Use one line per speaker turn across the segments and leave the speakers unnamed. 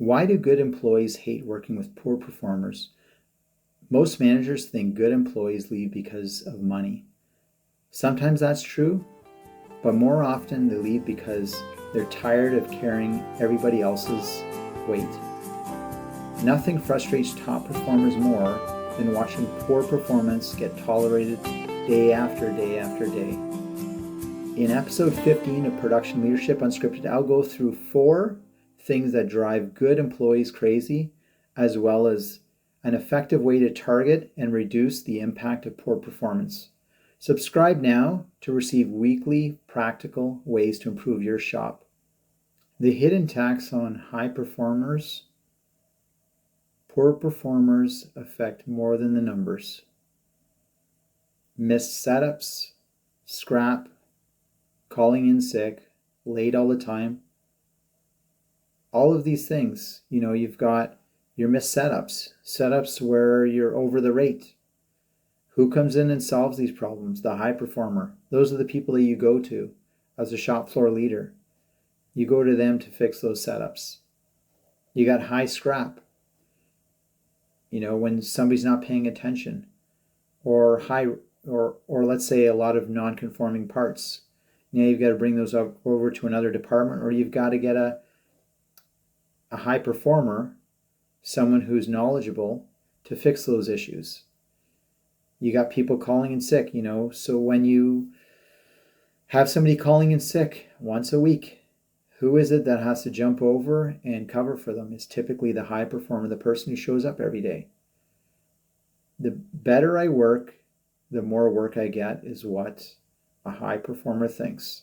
Why do good employees hate working with poor performers? Most managers think good employees leave because of money. Sometimes that's true, but more often they leave because they're tired of carrying everybody else's weight. Nothing frustrates top performers more than watching poor performance get tolerated day after day after day. In episode 15 of Production Leadership Unscripted, I'll go through 4 things that drive good employees crazy, as well as an effective way to target and reduce the impact of poor performance. Subscribe now to receive weekly practical ways to improve your shop. The hidden tax on high performers. Poor performers affect more than the numbers. Missed setups, scrap, calling in sick, late all the time. All of these things, you've got your missed setups where you're over the rate. Who comes in and solves these problems? The high performer. Those are the people that you go to as a shop floor leader. You go to them to fix those setups. You got high scrap. When somebody's not paying attention, or let's say a lot of non-conforming parts. You've got to bring those over to another department, or you've got to get a high performer, someone who's knowledgeable, to fix those issues. You got people calling in sick, so when you have somebody calling in sick once a week, who is it that has to jump over and cover for them? It's typically the high performer, the person who shows up every day. The better I work, the more work I get, is what a high performer thinks.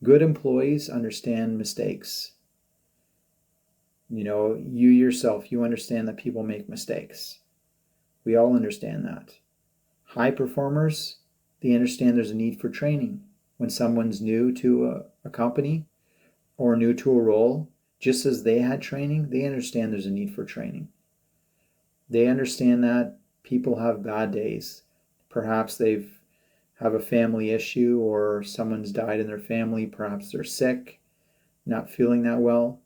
Good employees understand mistakes. You yourself, you understand that people make mistakes. We all understand that. High performers, they understand there's a need for training. When someone's new to a company or new to a role, just as they had training, they understand there's a need for training. They understand that people have bad days. Perhaps they have a family issue, or someone's died in their family. Perhaps they're sick, not feeling that well.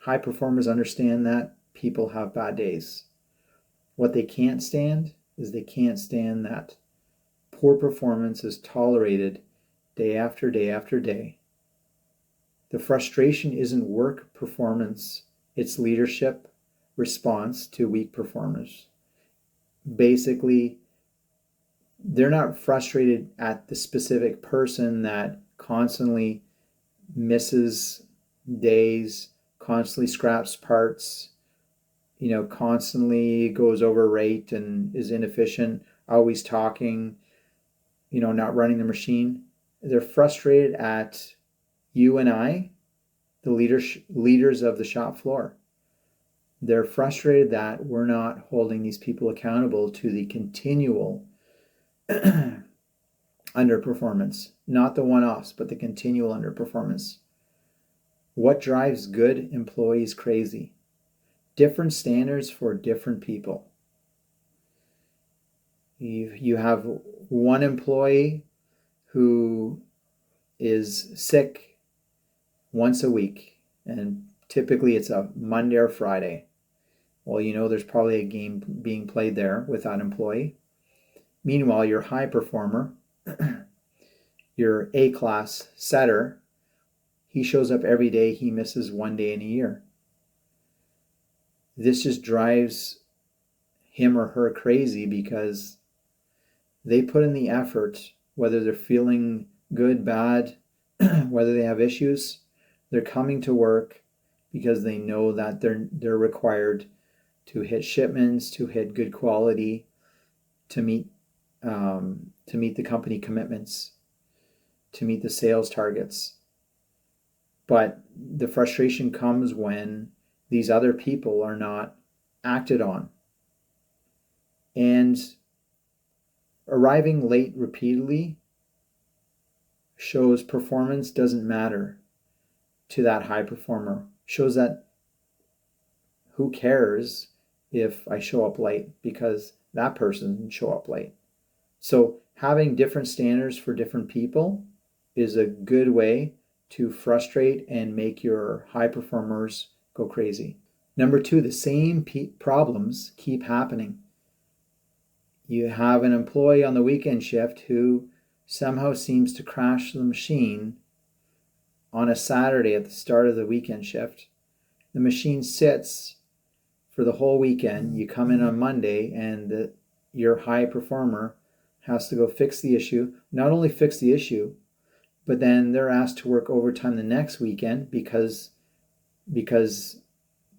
High performers understand that people have bad days. What they can't stand is they can't stand that poor performance is tolerated day after day after day. The frustration isn't work performance, it's leadership response to weak performers. Basically, they're not frustrated at the specific person that constantly misses days, constantly scraps parts, constantly goes over rate and is inefficient, always talking, not running the machine. They're frustrated at you and I, the leaders of the shop floor. They're frustrated that we're not holding these people accountable to the continual underperformance, not the one-offs, but the continual underperformance. What drives good employees crazy? Different standards for different people. You have one employee who is sick once a week, and typically it's a Monday or Friday. Well, there's probably a game being played there with that employee. Meanwhile, your high performer, your A-class setter, he shows up every day, he misses one day in a year. This just drives him or her crazy because they put in the effort, whether they're feeling good, bad, whether they have issues. They're coming to work because they know that they're required to hit shipments, to hit good quality, to meet the company commitments, to meet the sales targets. But the frustration comes when these other people are not acted on. And arriving late repeatedly shows performance doesn't matter to that high performer. Shows that who cares if I show up late, because that person didn't show up late. So having different standards for different people is a good way to frustrate and make your high performers go crazy. Number two, the same problems keep happening. You have an employee on the weekend shift who somehow seems to crash the machine on a Saturday at the start of the weekend shift. The machine sits for the whole weekend. You come in on Monday and your high performer has to go fix the issue. Not only fix the issue, but then they're asked to work overtime the next weekend because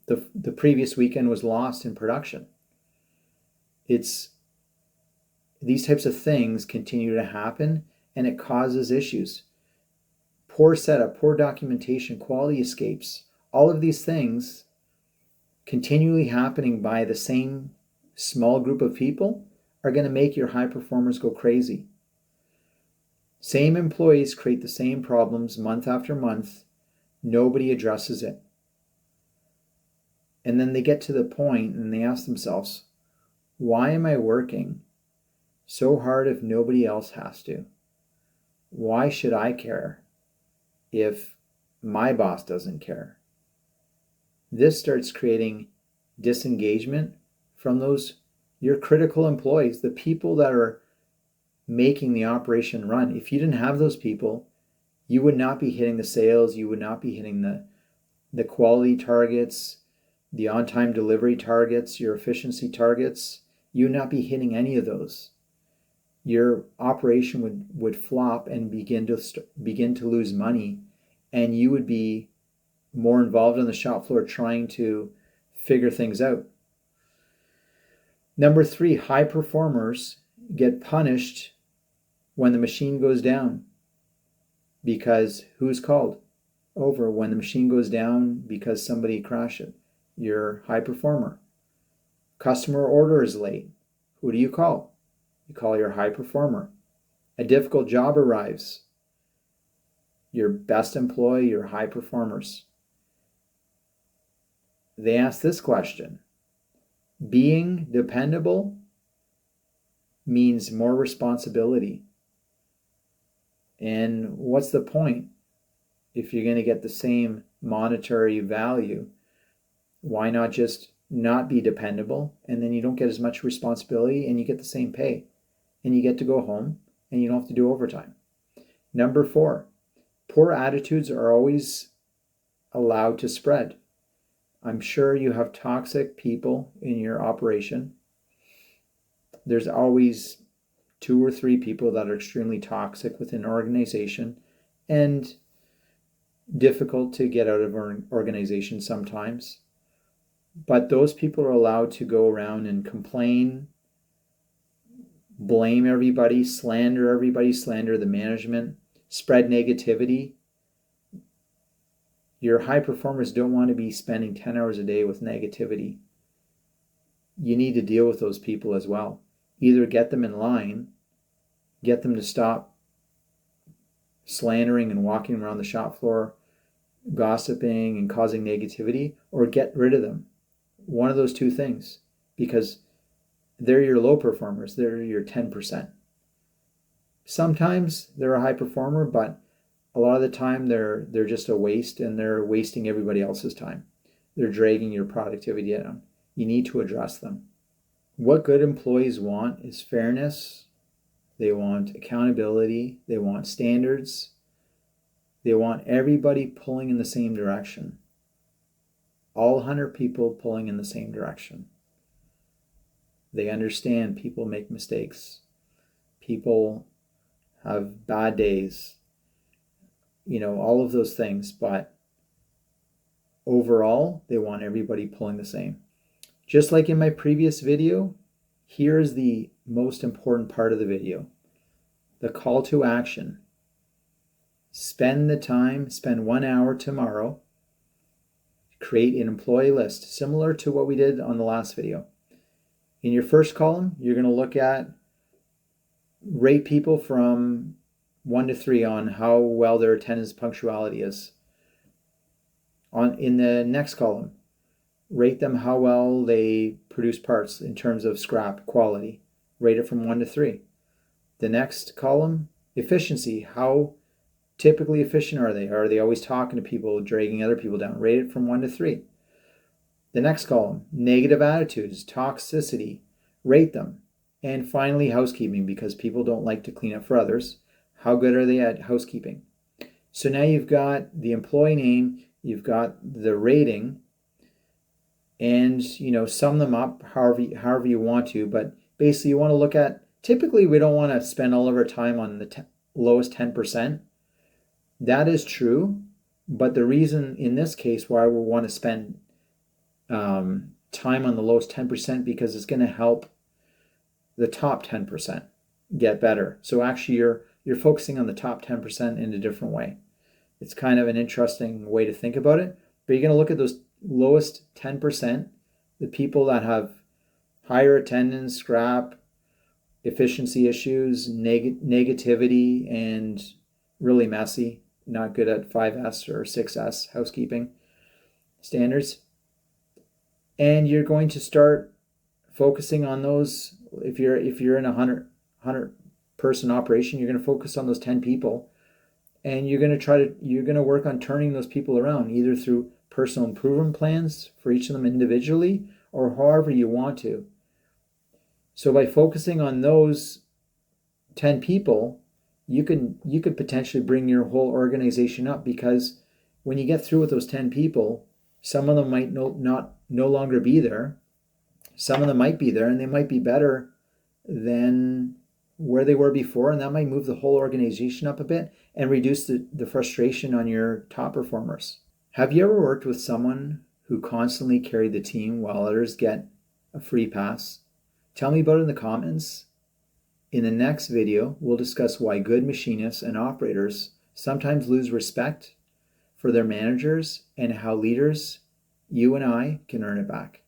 the previous weekend was lost in production. These types of things continue to happen, and it causes issues. Poor setup, poor documentation, quality escapes, all of these things continually happening by the same small group of people are going to make your high performers go crazy. Same employees create the same problems month after month. Nobody addresses it. And then they get to the point and they ask themselves, why am I working so hard if nobody else has to? Why should I care if my boss doesn't care? This starts creating disengagement from your critical employees, the people that are making the operation run. If you didn't have those people, you would not be hitting the sales, you would not be hitting the quality targets, the on-time delivery targets, your efficiency targets. You would not be hitting any of those. Your operation would flop and begin to lose money, and you would be more involved on the shop floor trying to figure things out. Number three, high performers get punished when the machine goes down. Because who's called over when the machine goes down because somebody crashed it? Your high performer. Customer order is late. Who do you call? You call your high performer. A difficult job arrives. Your best employee, your high performers. They ask this question. Being dependable means more responsibility. And what's the point if you're going to get the same monetary value? Why not just not be dependable, and then you don't get as much responsibility and you get the same pay and you get to go home and you don't have to do overtime? Number four, poor attitudes are always allowed to spread. I'm sure you have toxic people in your operation. There's always 2 or 3 people that are extremely toxic within an organization and difficult to get out of an organization sometimes. But those people are allowed to go around and complain, blame everybody, slander the management, spread negativity. Your high performers don't want to be spending 10 hours a day with negativity. You need to deal with those people as well. Either get them in line, get them to stop slandering and walking around the shop floor, gossiping and causing negativity, or get rid of them. One of those two things, because they're your low performers, they're your 10%. Sometimes they're a high performer, but a lot of the time they're just a waste, and they're wasting everybody else's time. They're dragging your productivity down. You need to address them. What good employees want is fairness. They want accountability. They want standards. They want everybody pulling in the same direction. All 100 people pulling in the same direction. They understand people make mistakes. People have bad days. All of those things. But overall, they want everybody pulling the same. Just like in my previous video, here's the most important part of the video. The call to action. Spend 1 hour tomorrow. Create an employee list, similar to what we did on the last video. In your first column, you're going to look at rate people from 1 to 3 on how well their attendance punctuality is. In the next column, rate them how well they produce parts in terms of scrap quality. Rate it from 1 to 3. The next column, efficiency. How typically efficient are they? Are they always talking to people, dragging other people down? Rate it from 1 to 3. The next column, negative attitudes, toxicity, rate them. And finally, housekeeping, because people don't like to clean up for others. How good are they at housekeeping? So now you've got the employee name, you've got the rating, and sum them up however you want to, but basically you want to look at, typically we don't want to spend all of our time on the lowest 10%. That is true, but the reason in this case why we want to spend time on the lowest 10%, because it's going to help the top 10% get better. So actually you're focusing on the top 10% in a different way. It's kind of an interesting way to think about it, but you're going to look at those lowest 10%, the people that have higher attendance, scrap, efficiency issues, negativity, and really messy, not good at 5S or 6S housekeeping standards. And you're going to start focusing on those. If you're in a 100 person operation, you're going to focus on those 10 people, and you're going to work on turning those people around, either through personal improvement plans for each of them individually, or however you want to. So by focusing on those 10 people, you could potentially bring your whole organization up, because when you get through with those 10 people, some of them might no longer be there. Some of them might be there, and they might be better than where they were before, and that might move the whole organization up a bit and reduce the frustration on your top performers. Have you ever worked with someone who constantly carried the team while others get a free pass? Tell me about it in the comments. In the next video, we'll discuss why good machinists and operators sometimes lose respect for their managers, and how leaders, you and I, can earn it back.